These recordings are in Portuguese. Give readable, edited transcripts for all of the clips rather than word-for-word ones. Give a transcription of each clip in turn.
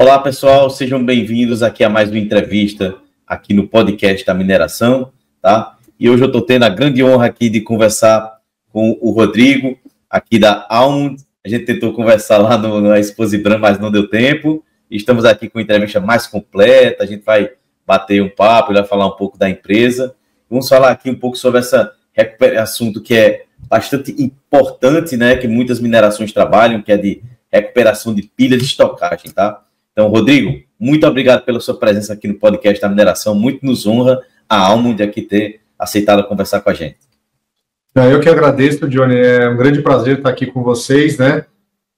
Olá, pessoal, sejam bem-vindos aqui a mais uma entrevista aqui no podcast da mineração, tá? E hoje eu estou tendo a grande honra aqui de conversar com o Rodrigo, aqui da Almond. A gente tentou conversar lá na Expo Zibram, mas não deu tempo. Estamos aqui com uma entrevista mais completa, a gente vai bater um papo, vai falar um pouco da empresa. Vamos falar aqui um pouco sobre esse assunto que é bastante importante, né? Que muitas minerações trabalham, que é de recuperação de pilhas de estocagem, tá? Então, Rodrigo, muito obrigado pela sua presença aqui no podcast da mineração. Muito nos honra a Almond aqui ter aceitado conversar com a gente. Eu que agradeço, Johnny. É um grande prazer estar aqui com vocês, né?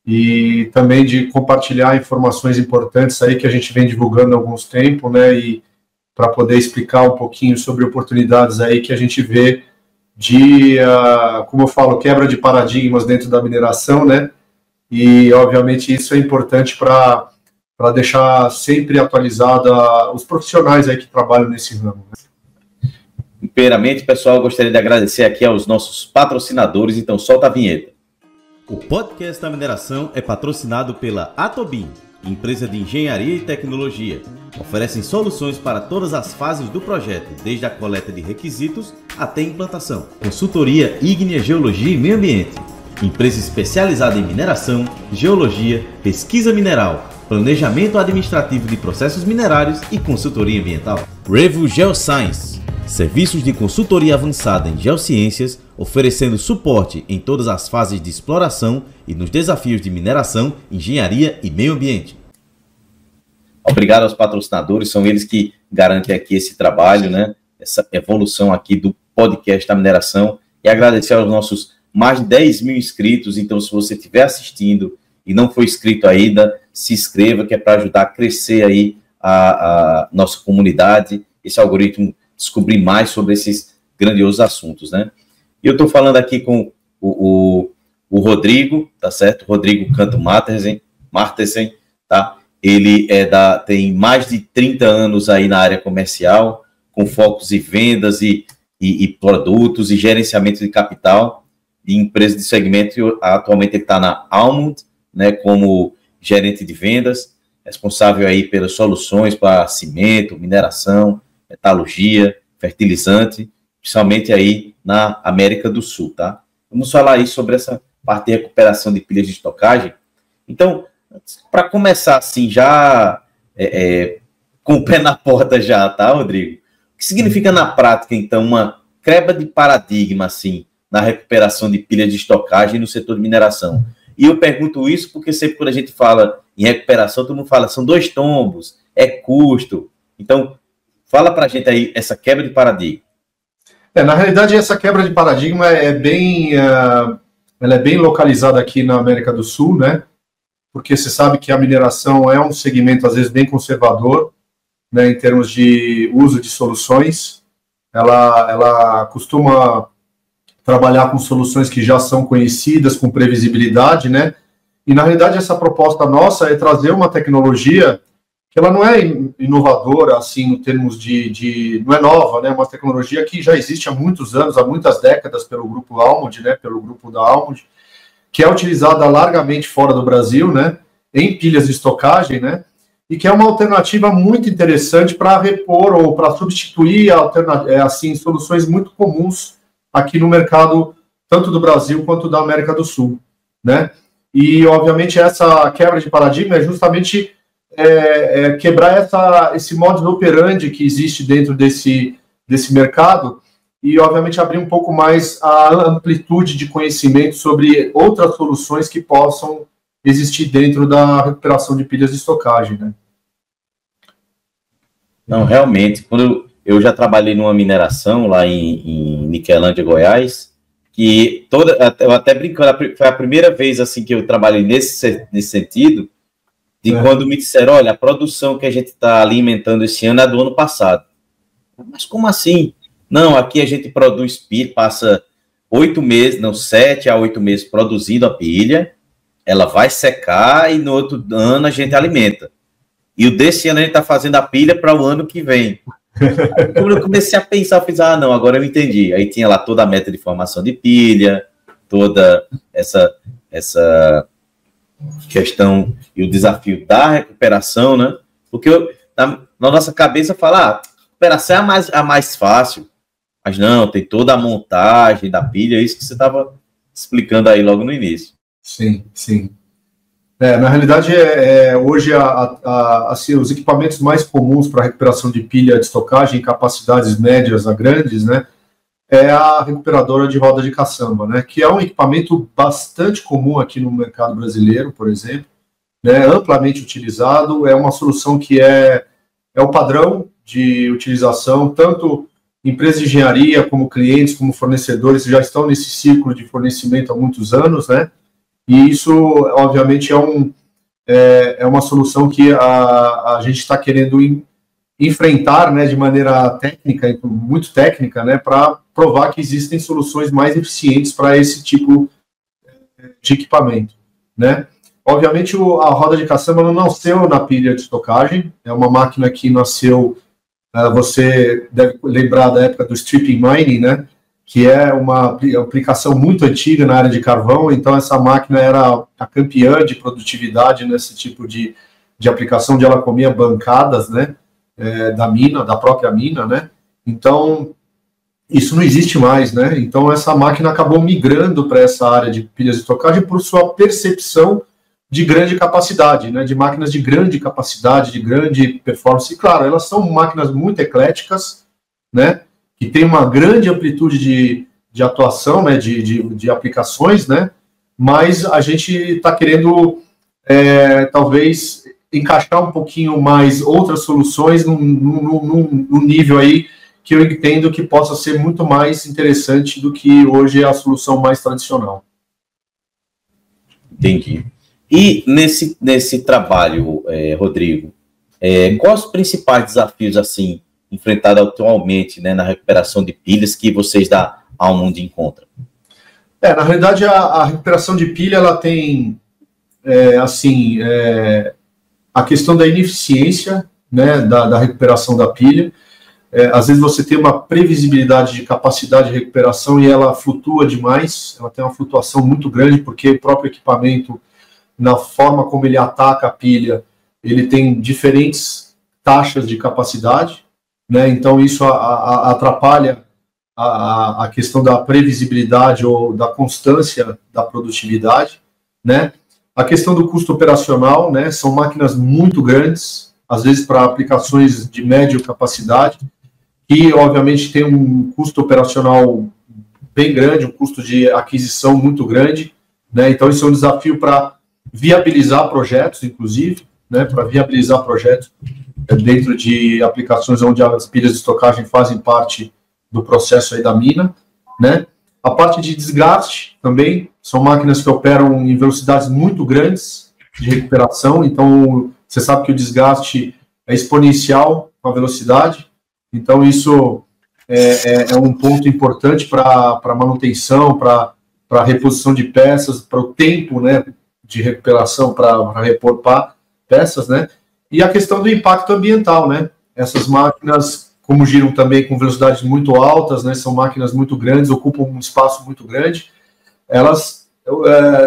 E também de compartilhar informações importantes aí que a gente vem divulgando há alguns tempos, né? E para poder explicar um pouquinho sobre oportunidades aí que a gente vê de, como eu falo, quebra de paradigmas dentro da mineração, né? E, obviamente, isso é importante para deixar sempre atualizada os profissionais aí que trabalham nesse ramo. Né? Primeiramente, pessoal, eu gostaria de agradecer aqui aos nossos patrocinadores, então solta a vinheta. O podcast da mineração é patrocinado pela Atobin, empresa de engenharia e tecnologia. Oferecem soluções para todas as fases do projeto, desde a coleta de requisitos até a implantação. Consultoria ígnea, geologia e meio ambiente. Empresa especializada em mineração, geologia, pesquisa mineral, planejamento administrativo de processos minerários e consultoria ambiental. Revo Geoscience, serviços de consultoria avançada em geociências, oferecendo suporte em todas as fases de exploração e nos desafios de mineração, engenharia e meio ambiente. Obrigado aos patrocinadores, são eles que garantem aqui esse trabalho, né? Essa evolução aqui do podcast da mineração, e agradecer aos nossos mais de 10 mil inscritos. Então, se você estiver assistindo e não for inscrito ainda, se inscreva, que é para ajudar a crescer aí a nossa comunidade, esse algoritmo, descobrir mais sobre esses grandiosos assuntos, né? E eu estou falando aqui com o Rodrigo, tá certo? Rodrigo Canto Martensen, tá? Ele tem mais de 30 anos aí na área comercial, com focos em vendas e produtos e gerenciamento de capital de empresas de segmento. Atualmente ele está na Almond, né, como gerente de vendas, responsável aí pelas soluções para cimento, mineração, metalurgia, fertilizante, principalmente aí na América do Sul, tá? Vamos falar aí sobre essa parte de recuperação de pilhas de estocagem. Então, para começar assim, já com o pé na porta já, tá, Rodrigo? O que significa na prática, então, uma quebra de paradigma, assim, na recuperação de pilhas de estocagem no setor de mineração? E eu pergunto isso porque sempre quando a gente fala em recuperação, todo mundo fala, são 2 tombos, é custo. Então, fala para a gente aí essa quebra de paradigma. Na realidade, essa quebra de paradigma ela é bem localizada aqui na América do Sul, né? Porque você sabe que a mineração é um segmento, às vezes, bem conservador, né, em termos de uso de soluções. Ela costuma trabalhar com soluções que já são conhecidas, com previsibilidade, né? E, na realidade, essa proposta nossa é trazer uma tecnologia que ela não é inovadora, assim, no termos não é nova, né? É uma tecnologia que já existe há muitos anos, há muitas décadas, pelo grupo Almond, né? Pelo grupo da Almond, que é utilizada largamente fora do Brasil, né? Em pilhas de estocagem, né? E que é uma alternativa muito interessante para repor ou para substituir soluções muito comuns aqui no mercado, tanto do Brasil quanto da América do Sul, né? E, obviamente, essa quebra de paradigma é justamente quebrar esse modus operandi que existe dentro desse mercado e, obviamente, abrir um pouco mais a amplitude de conhecimento sobre outras soluções que possam existir dentro da recuperação de pilhas de estocagem, né? Não, realmente, quando eu já trabalhei numa mineração lá em Niquelândia, Goiás, que eu até brincando, foi a primeira vez assim que eu trabalhei nesse sentido, quando me disseram, olha, a produção que a gente está alimentando esse ano é do ano passado. Mas como assim? Não, aqui a gente produz pilha, passa 7 a 8 meses produzindo a pilha, ela vai secar e no outro ano a gente alimenta. E o desse ano a gente está fazendo a pilha para o ano que vem. Quando eu comecei a pensar, eu fiz, não, agora eu entendi. Aí tinha lá toda a meta de formação de pilha, toda essa questão e o desafio da recuperação, né? Porque na nossa cabeça fala, recuperação é a mais fácil, mas não, tem toda a montagem da pilha, isso que você estava explicando aí logo no início. Sim, sim. Na realidade, hoje assim, os equipamentos mais comuns para recuperação de pilha de estocagem em capacidades médias a grandes, né, é a recuperadora de roda de caçamba, né, que é um equipamento bastante comum aqui no mercado brasileiro, por exemplo, né, amplamente utilizado, é uma solução que é o padrão de utilização, tanto empresas de engenharia, como clientes, como fornecedores, já estão nesse ciclo de fornecimento há muitos anos, né, e isso, obviamente, é uma solução que a gente está querendo enfrentar, né, de maneira técnica, muito técnica, né, para provar que existem soluções mais eficientes para esse tipo de equipamento, né. Obviamente, a roda de caçamba não nasceu na pilha de estocagem, é uma máquina que nasceu, você deve lembrar da época do stripping mining, né, que é uma aplicação muito antiga na área de carvão, então essa máquina era a campeã de produtividade nesse tipo de aplicação, onde ela comia bancadas, né, da própria mina, né, então isso não existe mais, né, então essa máquina acabou migrando para essa área de pilhas de estocagem por sua percepção de grande capacidade, né, de máquinas de grande capacidade, de grande performance, e claro, elas são máquinas muito ecléticas, né, que tem uma grande amplitude de atuação, né, de aplicações, né, mas a gente está querendo, talvez, encaixar um pouquinho mais outras soluções num nível aí que eu entendo que possa ser muito mais interessante do que hoje é a solução mais tradicional. Entendi. E nesse trabalho, Rodrigo, quais os principais desafios, assim, enfrentado atualmente, né, na recuperação de pilhas que vocês da Almond encontram? Na realidade, a recuperação de pilha, ela tem, a questão da ineficiência, né, da recuperação da pilha. Às vezes você tem uma previsibilidade de capacidade de recuperação e ela flutua demais, ela tem uma flutuação muito grande, porque o próprio equipamento, na forma como ele ataca a pilha, ele tem diferentes taxas de capacidade, né? Então isso atrapalha a questão da previsibilidade ou da constância da produtividade, né? A questão do custo operacional, né? São máquinas muito grandes, às vezes para aplicações de média capacidade, que obviamente tem um custo operacional bem grande, um custo de aquisição muito grande, né? Então isso é um desafio para viabilizar projetos, inclusive, né? Para viabilizar projetos dentro de aplicações onde as pilhas de estocagem fazem parte do processo aí da mina, né? A parte de desgaste também, são máquinas que operam em velocidades muito grandes de recuperação, então você sabe que o desgaste é exponencial com a velocidade, então isso é um ponto importante para manutenção, para reposição de peças, para o tempo, né, de recuperação, para repor peças, né? E a questão do impacto ambiental, né? Essas máquinas, como giram também com velocidades muito altas, né? São máquinas muito grandes, ocupam um espaço muito grande, elas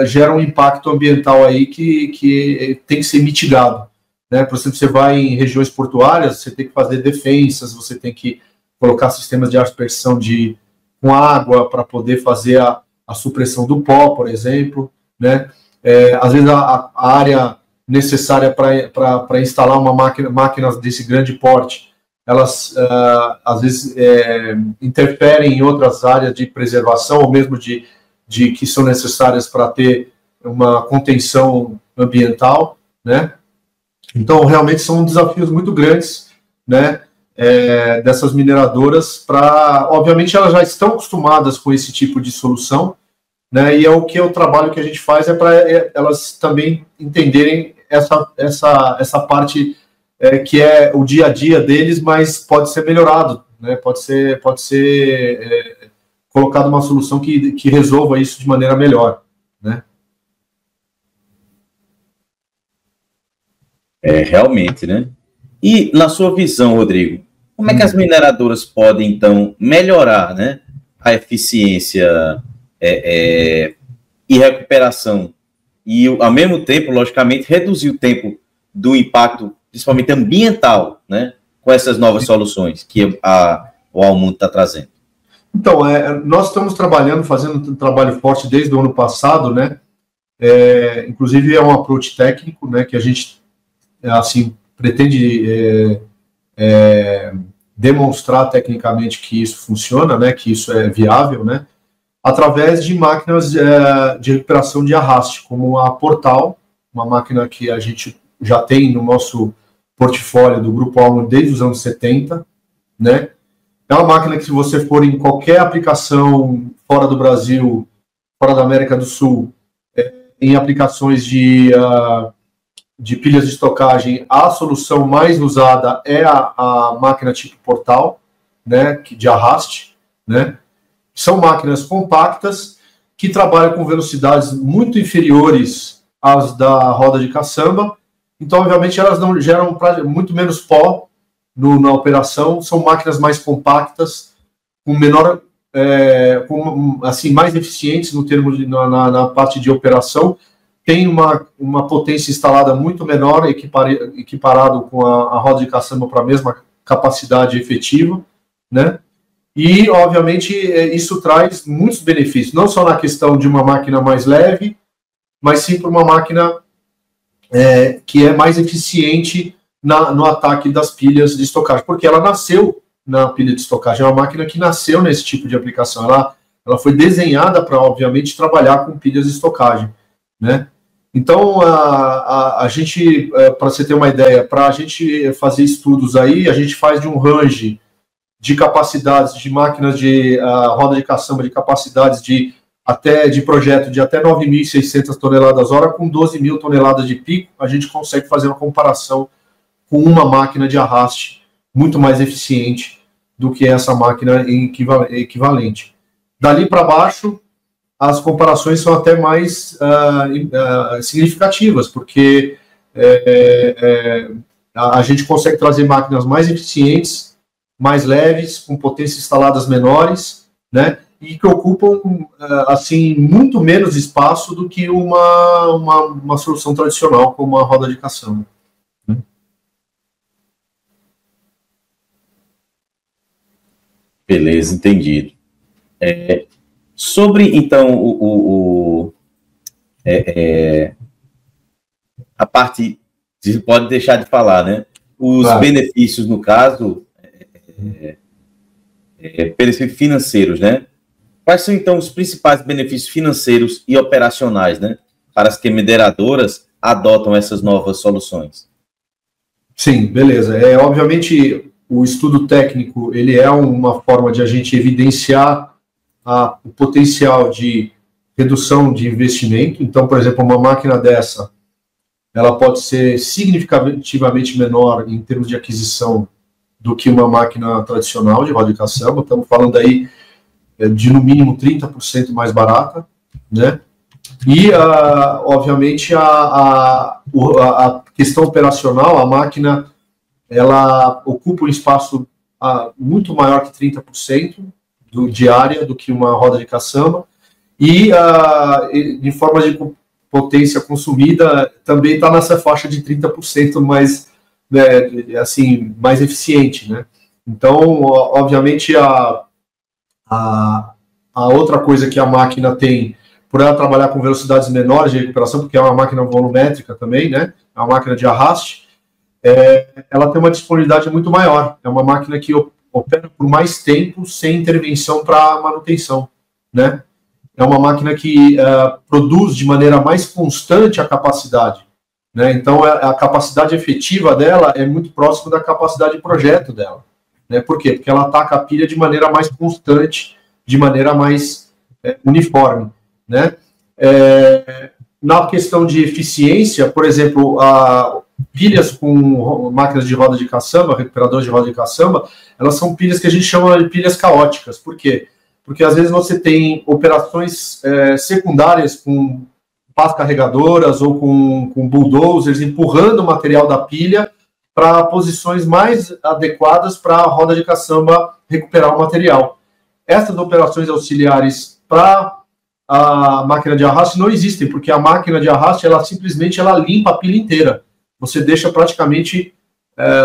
geram um impacto ambiental aí que tem que ser mitigado, né? Por exemplo, você vai em regiões portuárias, você tem que fazer defensas, você tem que colocar sistemas de aspersão com água para poder fazer a supressão do pó, por exemplo, né? Às vezes a área necessária para instalar uma máquina desse grande porte, elas às vezes interferem em outras áreas de preservação, ou mesmo de que são necessárias para ter uma contenção ambiental, né? Então, realmente são desafios muito grandes, né, dessas mineradoras, obviamente elas já estão acostumadas com esse tipo de solução, né, e o trabalho que a gente faz para elas também entenderem essa parte que é o dia a dia deles, mas pode ser melhorado, né, pode ser colocado uma solução que resolva isso de maneira melhor, né. Realmente, né? E, na sua visão, Rodrigo, como é que as mineradoras podem, então, melhorar, né, a eficiência e recuperação e, ao mesmo tempo, logicamente, reduzir o tempo do impacto, principalmente ambiental, né, com essas novas soluções que o Almundo está trazendo? Então, nós estamos trabalhando, fazendo um trabalho forte desde o ano passado, né? Inclusive é um approach técnico, né? Que a gente, assim, pretende demonstrar tecnicamente que isso funciona, né? Que isso é viável, né? Através de máquinas de recuperação de arraste, como a Portal, uma máquina que a gente já tem no nosso portfólio do Grupo Almundo desde os anos 70, né? É uma máquina que, se você for em qualquer aplicação fora do Brasil, fora da América do Sul, em aplicações de pilhas de estocagem, a solução mais usada é a máquina tipo Portal, né, de arraste, né? São máquinas compactas que trabalham com velocidades muito inferiores às da roda de caçamba. Então, obviamente, elas não geram muito menos pó na operação. São máquinas mais compactas, com menor, assim, mais eficientes no termo na parte de operação. Tem uma potência instalada muito menor, equiparado com a roda de caçamba para a mesma capacidade efetiva, né? E, obviamente, isso traz muitos benefícios, não só na questão de uma máquina mais leve, mas sim para uma máquina que é mais eficiente no ataque das pilhas de estocagem, porque ela nasceu na pilha de estocagem, é uma máquina que nasceu nesse tipo de aplicação, ela foi desenhada para, obviamente, trabalhar com pilhas de estocagem, né? Então, a gente, para você ter uma ideia, para a gente fazer estudos aí, a gente faz de um range de capacidades de máquinas de roda de caçamba, de capacidades de projeto de até 9.600 toneladas hora, com 12.000 toneladas de pico, a gente consegue fazer uma comparação com uma máquina de arraste muito mais eficiente do que essa máquina equivalente. Dali para baixo, as comparações são até mais significativas, porque a gente consegue trazer máquinas mais eficientes, mais leves, com potências instaladas menores, né, e que ocupam assim muito menos espaço do que uma solução tradicional como a roda de caçamba. Beleza, entendido. Sobre, então, a parte, você pode deixar de falar, né? Os benefícios, no caso, benefícios financeiros, né? Quais são, então, os principais benefícios financeiros e operacionais, né, para as que mineradoras adotam essas novas soluções? Sim, beleza. Obviamente, o estudo técnico, ele é uma forma de a gente evidenciar o potencial de redução de investimento. Então, por exemplo, uma máquina dessa, ela pode ser significativamente menor em termos de aquisição do que uma máquina tradicional de roda de caçamba. Estamos falando aí de, no mínimo, 30% mais barata, né? E, obviamente, a questão operacional, a máquina, ela ocupa um espaço muito maior que 30% de área do que uma roda de caçamba, e de forma de potência consumida também está nessa faixa de 30% mais, né, assim, mais eficiente, né? Então, obviamente, a outra coisa que a máquina tem, por ela trabalhar com velocidades menores de recuperação, porque é uma máquina volumétrica também, né? É uma máquina de arraste, ela tem uma disponibilidade muito maior. É uma máquina que opera por mais tempo sem intervenção para manutenção, né? É uma máquina que produz de maneira mais constante a capacidade, né? Então, a capacidade efetiva dela é muito próxima da capacidade de projeto dela, né? Por quê? Porque ela ataca a pilha de maneira mais constante, de maneira mais uniforme, né? Na questão de eficiência, por exemplo, pilhas com máquinas de roda de caçamba, recuperadores de roda de caçamba, elas são pilhas que a gente chama de pilhas caóticas. Por quê? Porque às vezes você tem operações secundárias com pás carregadoras ou com bulldozers empurrando o material da pilha para posições mais adequadas para a roda de caçamba recuperar o material. Essas operações auxiliares para a máquina de arraste não existem, porque a máquina de arraste, ela simplesmente limpa a pilha inteira. Você deixa praticamente,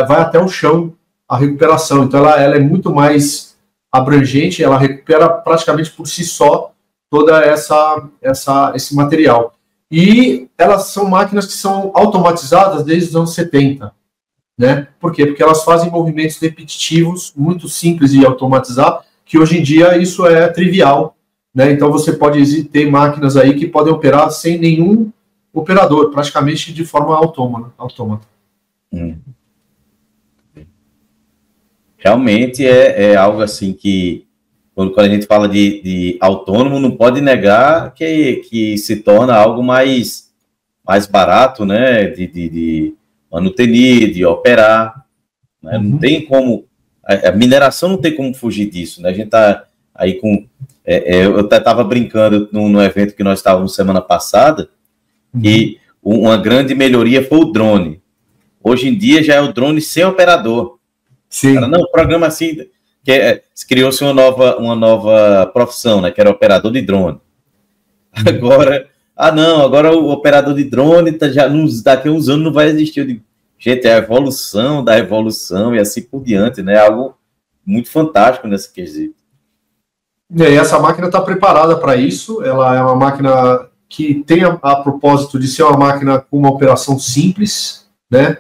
vai até o chão a recuperação. Então, ela é muito mais abrangente, ela recupera praticamente por si só toda esse material. E elas são máquinas que são automatizadas desde os anos 70. Né? Por quê? Porque elas fazem movimentos repetitivos, muito simples de automatizar, que hoje em dia isso é trivial. Né? Então você pode ter máquinas aí que podem operar sem nenhum operador, praticamente de forma autômata. Realmente é algo assim que, quando a gente fala de autônomo, não pode negar que se torna algo mais barato, né? De manutenir, de operar. Né? Não tem como... A mineração não tem como fugir disso. Né? A gente está aí com... eu até estava brincando no evento que nós estávamos semana passada, e uma grande melhoria foi o drone. Hoje em dia já é o drone sem operador. Sim. Não, o programa assim... criou-se uma nova profissão, né? Que era operador de drone. Agora o operador de drone daqui a uns anos não vai existir. Eu digo, gente, é a evolução da evolução e assim por diante, né? Algo muito fantástico nesse quesito. E essa máquina está preparada para isso. Ela é uma máquina que tem a propósito de ser uma máquina com uma operação simples, né?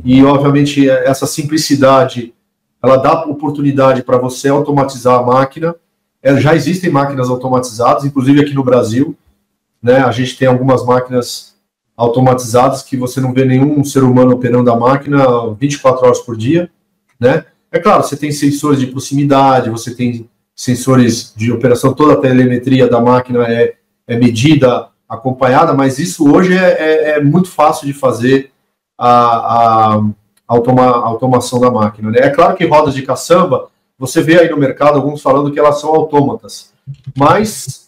E, obviamente, essa simplicidade, ela dá oportunidade para você automatizar a máquina. Já existem máquinas automatizadas, inclusive aqui no Brasil. Né, a gente tem algumas máquinas automatizadas que você não vê nenhum ser humano operando a máquina 24 horas por dia. Né? É claro, você tem sensores de proximidade, você tem sensores de operação, toda a telemetria da máquina é medida, acompanhada, mas isso hoje é muito fácil de fazer a automação da máquina. Né? É claro que rodas de caçamba, você vê aí no mercado alguns falando que elas são autômatas, mas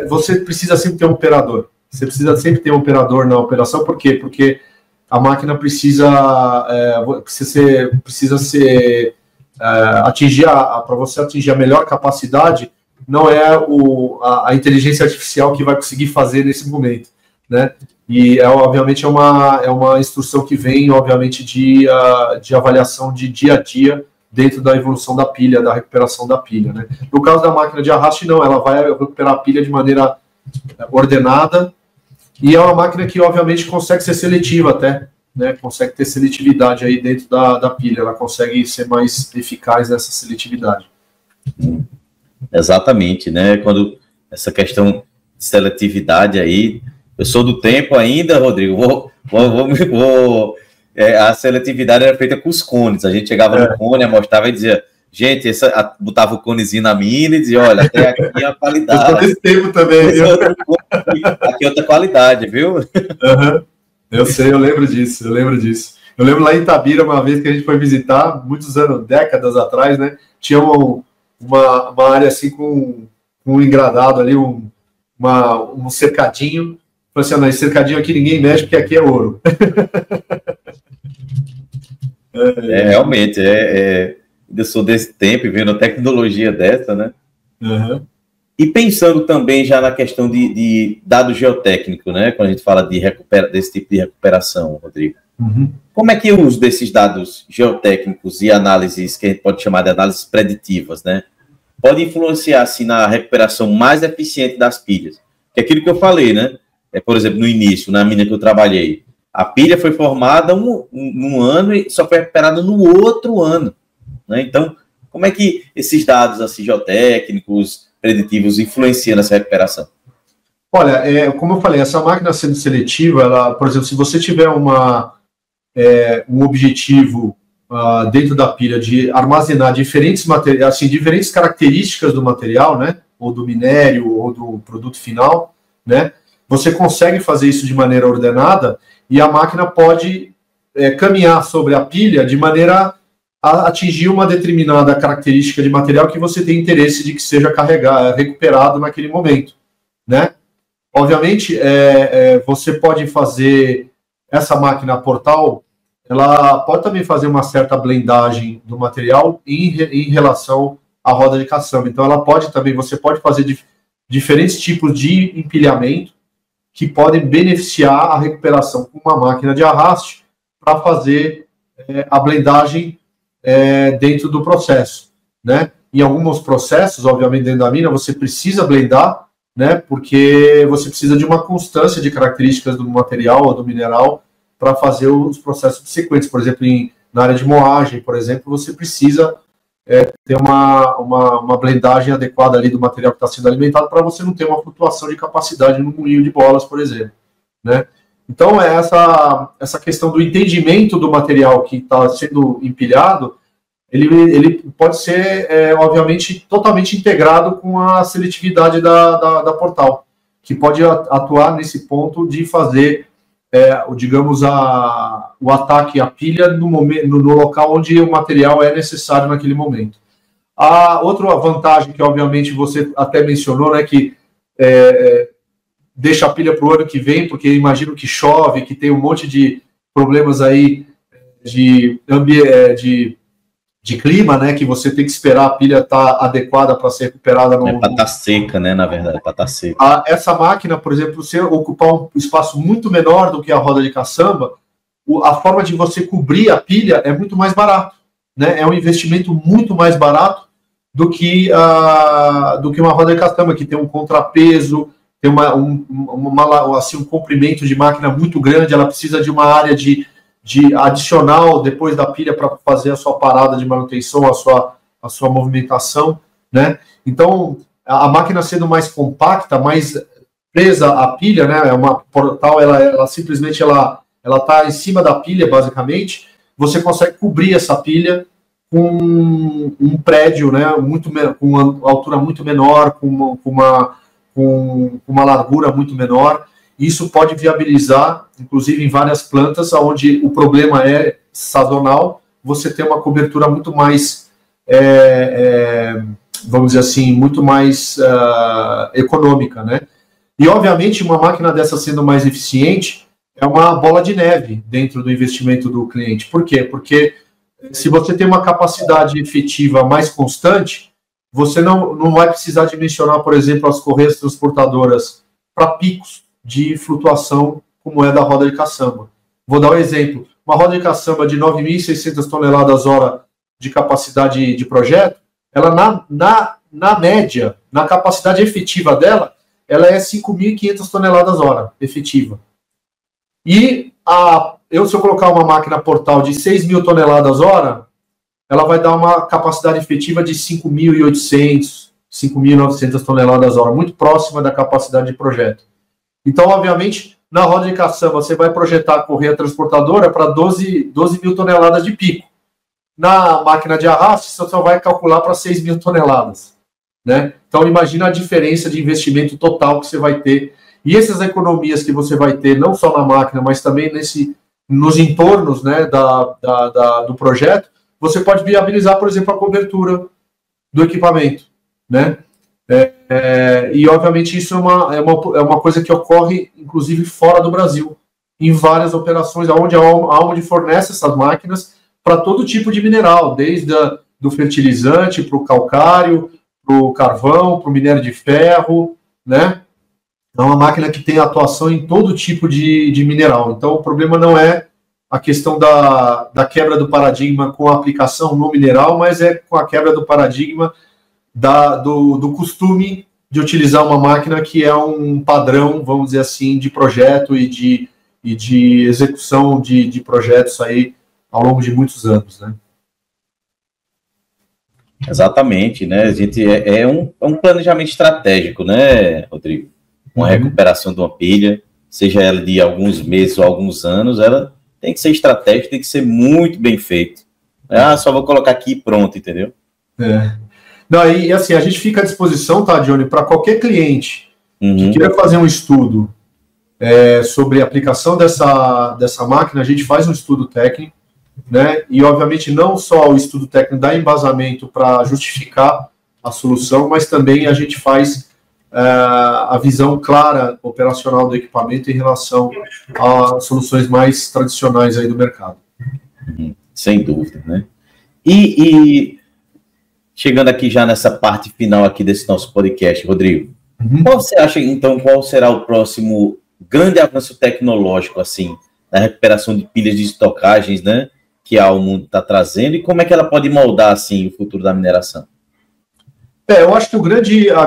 você precisa sempre ter um operador. Você precisa sempre ter um operador na operação. Por quê? Porque a máquina precisa atingir para você atingir a melhor capacidade. Não é a inteligência artificial que vai conseguir fazer nesse momento, né? E obviamente é uma instrução que vem, obviamente, de avaliação de dia a dia dentro da evolução da pilha, da recuperação da pilha, né? No caso da máquina de arraste, não, ela vai recuperar a pilha de maneira ordenada, e é uma máquina que, obviamente, consegue ser seletiva até, né? Consegue ter seletividade aí dentro da pilha, ela consegue ser mais eficaz nessa seletividade. Exatamente, né? Quando essa questão de seletividade aí, eu sou do tempo ainda, Rodrigo, a seletividade era feita com os cones. A gente chegava no cone, mostrava e dizia, gente, botava o conezinho na mina e dizia, olha, até aqui a qualidade. Eu sou desse tempo também, viu? Aqui é outra qualidade, viu? Eu sei, eu lembro disso. Eu lembro lá em Itabira, uma vez que a gente foi visitar, muitos anos, décadas atrás, né? Tinha uma área assim com um engradado ali, um cercadinho. Falei assim, esse cercadinho aqui ninguém mexe, porque aqui é ouro. Realmente, eu sou desse tempo, vendo a tecnologia dessa, né? E pensando também já na questão de dado geotécnico, né? Quando a gente fala desse tipo de recuperação, Rodrigo. Como é que o uso desses dados geotécnicos e análises, que a gente pode chamar de análises preditivas, né? Pode influenciar, assim, na recuperação mais eficiente das pilhas? Que é aquilo que eu falei, né? Por exemplo, no início, na mina que eu trabalhei, a pilha foi formada num ano e só foi recuperada no outro ano. Né? Então, como é que esses dados assim, geotécnicos, preditivos, influenciam nessa recuperação? Olha, como eu falei, essa máquina sendo seletiva, ela, por exemplo, se você tiver um objetivo dentro da pilha de armazenar diferentes materiais, assim, diferentes características do material, né, ou do minério, ou do produto final, né, você consegue fazer isso de maneira ordenada e a máquina pode caminhar sobre a pilha de maneira a atingir uma determinada característica de material que você tem interesse de que seja recuperado naquele momento, né? Obviamente, você pode fazer essa máquina portal, ela pode também fazer uma certa blendagem do material em relação à roda de caçamba. Então, você pode fazer diferentes tipos de empilhamento que podem beneficiar a recuperação com uma máquina de arraste para fazer a blendagem dentro do processo, né? Em alguns processos, obviamente, dentro da mina, você precisa blendar, né? Porque você precisa de uma constância de características do material ou do mineral para fazer os processos subsequentes. Por exemplo, na área de moagem, por exemplo, você precisa ter uma blendagem adequada ali do material que está sendo alimentado para você não ter uma flutuação de capacidade no moinho de bolas, por exemplo, né? Então, essa questão do entendimento do material que está sendo empilhado, ele pode ser, obviamente, totalmente integrado com a seletividade da Portal, que pode atuar nesse ponto de fazer, digamos, o ataque à pilha no local onde o material é necessário naquele momento. A outra vantagem que, obviamente, você até mencionou, né, que deixa a pilha para o ano que vem, porque imagino que chove, que tem um monte de problemas aí de clima, né, que você tem que esperar a pilha estar adequada para ser recuperada. Para estar seca, né, na verdade, para estar seca. Essa máquina, por exemplo, se ocupar um espaço muito menor do que a roda de caçamba, a forma de você cobrir a pilha é muito mais barato, né, é um investimento muito mais barato do que uma roda de caçamba, que tem um contrapeso, tem um comprimento de máquina muito grande, ela precisa de uma área de adicional depois da pilha para fazer a sua parada de manutenção, a sua movimentação, né? Então, a máquina sendo mais compacta, mais presa à pilha, né? É uma Portal, ela simplesmente ela está em cima da pilha, basicamente. Você consegue cobrir essa pilha com um prédio, né? Com uma altura muito menor, com uma largura muito menor. Isso pode viabilizar, inclusive em várias plantas, onde o problema é sazonal, você tem uma cobertura muito mais, vamos dizer assim, muito mais econômica, né? E, obviamente, uma máquina dessa sendo mais eficiente é uma bola de neve dentro do investimento do cliente. Por quê? Porque se você tem uma capacidade efetiva mais constante, você não vai precisar dimensionar, por exemplo, as correias transportadoras para picos de flutuação, como é da roda de caçamba. Vou dar um exemplo. Uma roda de caçamba de 9.600 toneladas hora de capacidade de projeto, ela, na média, na capacidade efetiva dela, ela é 5.500 toneladas hora efetiva. E se eu colocar uma máquina Portal de 6.000 toneladas hora, ela vai dar uma capacidade efetiva de 5.800, 5.900 toneladas hora, muito próxima da capacidade de projeto. Então, obviamente, na roda de caçamba, você vai projetar a correia transportadora para 12 mil toneladas de pico. Na máquina de arraste, você só vai calcular para 6.000 toneladas, né? Então, imagina a diferença de investimento total que você vai ter. E essas economias que você vai ter, não só na máquina, mas também nos entornos, né, do projeto, você pode viabilizar, por exemplo, a cobertura do equipamento, né? E, obviamente, isso é uma coisa que ocorre, inclusive, fora do Brasil, em várias operações, onde fornece essas máquinas para todo tipo de mineral, desde do fertilizante para o calcário, para o carvão, para o minério de ferro, né? É uma máquina que tem atuação em todo tipo de mineral. Então, o problema não é a questão da quebra do paradigma com a aplicação no mineral, mas é com a quebra do paradigma do costume de utilizar uma máquina que é um padrão, vamos dizer assim, de projeto e de execução de projetos aí ao longo de muitos anos, né? Exatamente, né? A gente é um planejamento estratégico, né, Rodrigo? Uma recuperação de uma pilha, seja ela de alguns meses ou alguns anos, ela tem que ser estratégica, tem que ser muito bem feito. Só vou colocar aqui e pronto, entendeu? Não, e assim, a gente fica à disposição, tá, Johnny, para qualquer cliente que queira fazer um estudo sobre a aplicação dessa máquina, a gente faz um estudo técnico, né? E, obviamente, não só o estudo técnico dá embasamento para justificar a solução, mas também a gente faz a visão clara operacional do equipamento em relação a soluções mais tradicionais aí do mercado. Sem dúvida, né? E chegando aqui já nessa parte final aqui desse nosso podcast, Rodrigo, Qual você acha, então, qual será o próximo grande avanço tecnológico, assim, na recuperação de pilhas de estocagens, né, que a Almond está trazendo, e como é que ela pode moldar, assim, o futuro da mineração? Eu acho que a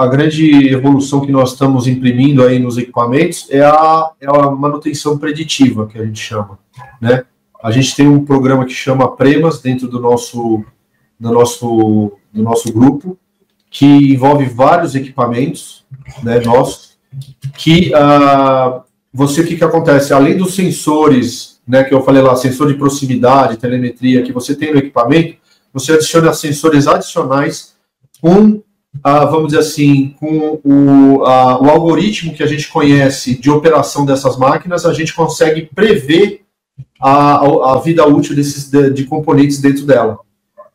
grande evolução que nós estamos imprimindo aí nos equipamentos é a manutenção preditiva, que a gente chama, né? A gente tem um programa que chama Premas dentro do nosso grupo, que envolve vários equipamentos, né, nossos, que o que acontece? Além dos sensores, né, que eu falei lá, sensor de proximidade, telemetria, que você tem no equipamento, você adiciona sensores adicionais com, vamos dizer assim, com o algoritmo que a gente conhece de operação dessas máquinas, a gente consegue prever a vida útil de componentes dentro dela.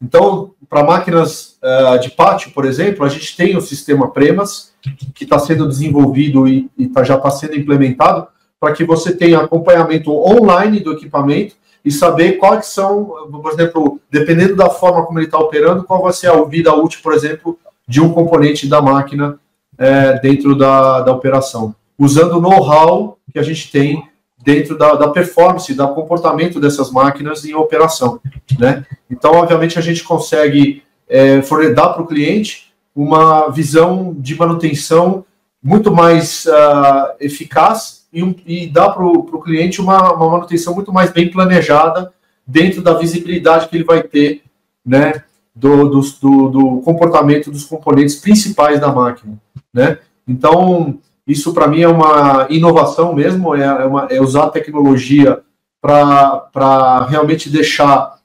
Então, para máquinas de pátio, por exemplo, a gente tem o sistema Premas, que está sendo desenvolvido e já está sendo implementado, para que você tenha acompanhamento online do equipamento e saber quais são, por exemplo, dependendo da forma como ele está operando, qual vai ser a vida útil, por exemplo, de um componente da máquina dentro da operação, usando o know-how que a gente tem dentro da performance, do comportamento dessas máquinas em operação, né? Então, obviamente, a gente consegue dar para o cliente uma visão de manutenção muito mais eficaz e dá para o cliente uma manutenção muito mais bem planejada dentro da visibilidade que ele vai ter, né, do comportamento dos componentes principais da máquina, né? Então, isso para mim é uma inovação mesmo, é usar a tecnologia para realmente deixar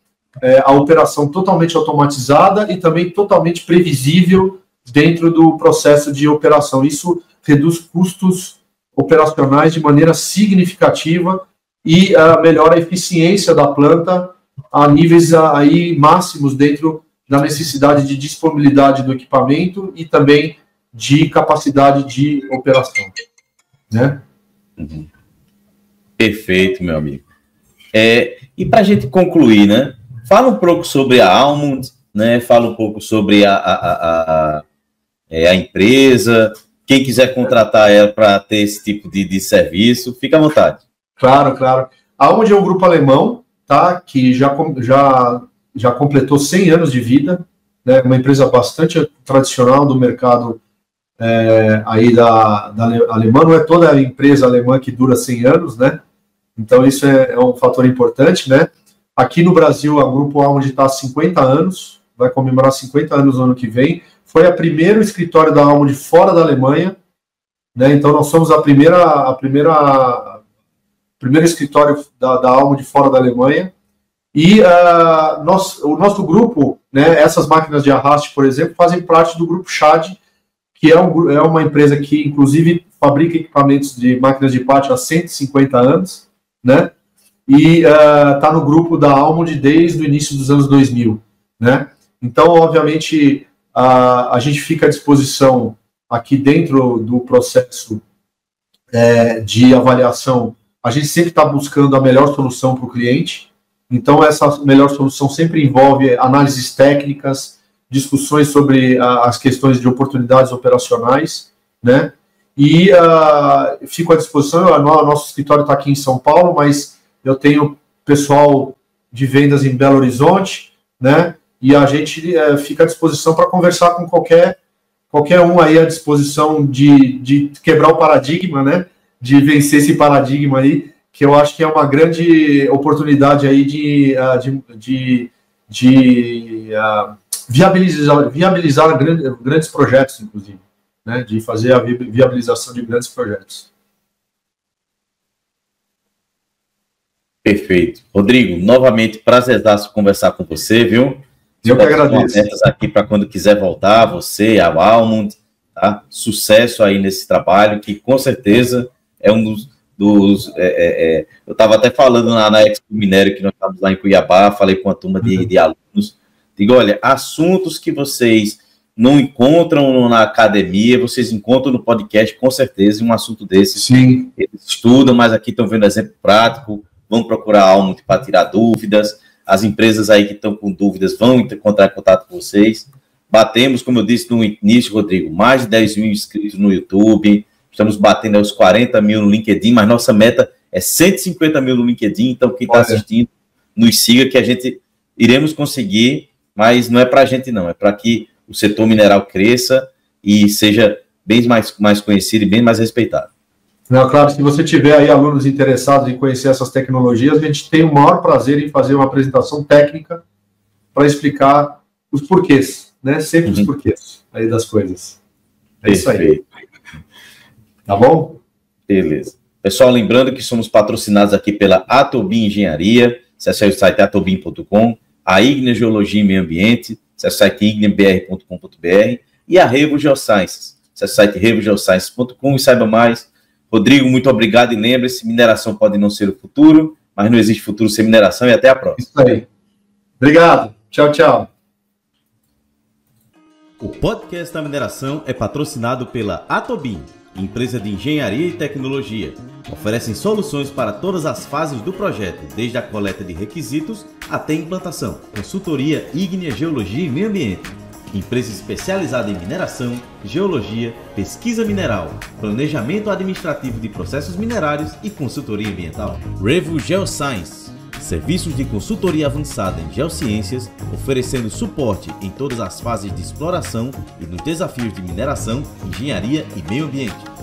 a operação totalmente automatizada e também totalmente previsível dentro do processo de operação. Isso reduz custos operacionais de maneira significativa e melhora a eficiência da planta a níveis aí máximos dentro da necessidade de disponibilidade do equipamento e também de capacidade de operação, né? Uhum. Perfeito, meu amigo. E para a gente concluir, né? Fala um pouco sobre a Almond, né? Fala um pouco sobre a empresa. Quem quiser contratar ela para ter esse tipo de serviço, fica à vontade. Claro, claro. A Almond é um grupo alemão, tá? Que já completou 100 anos de vida, né? Uma empresa bastante tradicional do mercado aí da alemã. Não é toda a empresa alemã que dura 100 anos, né? Então isso é um fator importante, né? Aqui no Brasil, a Grupo Almond está há 50 anos, vai comemorar 50 anos no ano que vem. Foi o primeiro escritório da Almond fora da Alemanha, né? Então nós somos o primeiro escritório da Almond fora da Alemanha. E o nosso grupo, né, essas máquinas de arraste, por exemplo, fazem parte do grupo Schad, que é uma empresa que, inclusive, fabrica equipamentos de máquinas de pátio há 150 anos, né? E está no grupo da Almond desde o início dos anos 2000, né? Então, obviamente, a gente fica à disposição aqui dentro do processo de avaliação. A gente sempre está buscando a melhor solução para o cliente. Então, essa melhor solução sempre envolve análises técnicas, discussões sobre as questões de oportunidades operacionais, né? E fico à disposição. Nosso escritório está aqui em São Paulo, mas eu tenho pessoal de vendas em Belo Horizonte, né? E a gente fica à disposição para conversar com qualquer um aí à disposição de quebrar o paradigma, né? De vencer esse paradigma aí, que eu acho que é uma grande oportunidade aí de viabilizar grandes projetos, inclusive, né? De fazer a viabilização de grandes projetos. Perfeito. Rodrigo, novamente, prazerzaço conversar com você, viu? Eu que agradeço. Aqui para quando quiser voltar, você, a Almond, tá? Sucesso aí nesse trabalho, que com certeza é um dos eu estava até falando na Expo Minério, que nós estávamos lá em Cuiabá, falei com a turma de alunos, digo, olha, assuntos que vocês não encontram na academia, vocês encontram no podcast, com certeza, um assunto desse. Sim. Eles estudam, mas aqui estão vendo exemplo prático, vão procurar a Almond para tirar dúvidas, as empresas aí que estão com dúvidas vão entrar em contato com vocês. batemos, como eu disse no início, Rodrigo, mais de 10 mil inscritos no YouTube, estamos batendo aos 40 mil no LinkedIn, mas nossa meta é 150 mil no LinkedIn, então quem está assistindo, nos siga que a gente iremos conseguir, mas não é para a gente não, é para que o setor mineral cresça e seja bem mais conhecido e bem mais respeitado. Não, claro, se você tiver aí alunos interessados em conhecer essas tecnologias, a gente tem o maior prazer em fazer uma apresentação técnica para explicar os porquês, né? Sempre os porquês aí das coisas. É isso aí. Tá bom? Beleza. Pessoal, lembrando que somos patrocinados aqui pela Atobin Engenharia, acesse o site atobin.com, a Ignea Geologia e Meio Ambiente, acesse o site igneabr.com.br e a Revo Geosciences, acesse o site revogeosciences.com e saiba mais. Rodrigo, muito obrigado e lembre-se, mineração pode não ser o futuro, mas não existe futuro sem mineração e até a próxima. Isso aí. Obrigado. Tchau, tchau. O podcast da mineração é patrocinado pela Atobin, empresa de engenharia e tecnologia. Oferecem soluções para todas as fases do projeto, desde a coleta de requisitos até a implantação. Consultoria Ignea Geologia e Meio Ambiente. Empresa especializada em mineração, geologia, pesquisa mineral, planejamento administrativo de processos minerários e consultoria ambiental. Revo Geoscience, serviços de consultoria avançada em geociências, oferecendo suporte em todas as fases de exploração e nos desafios de mineração, engenharia e meio ambiente.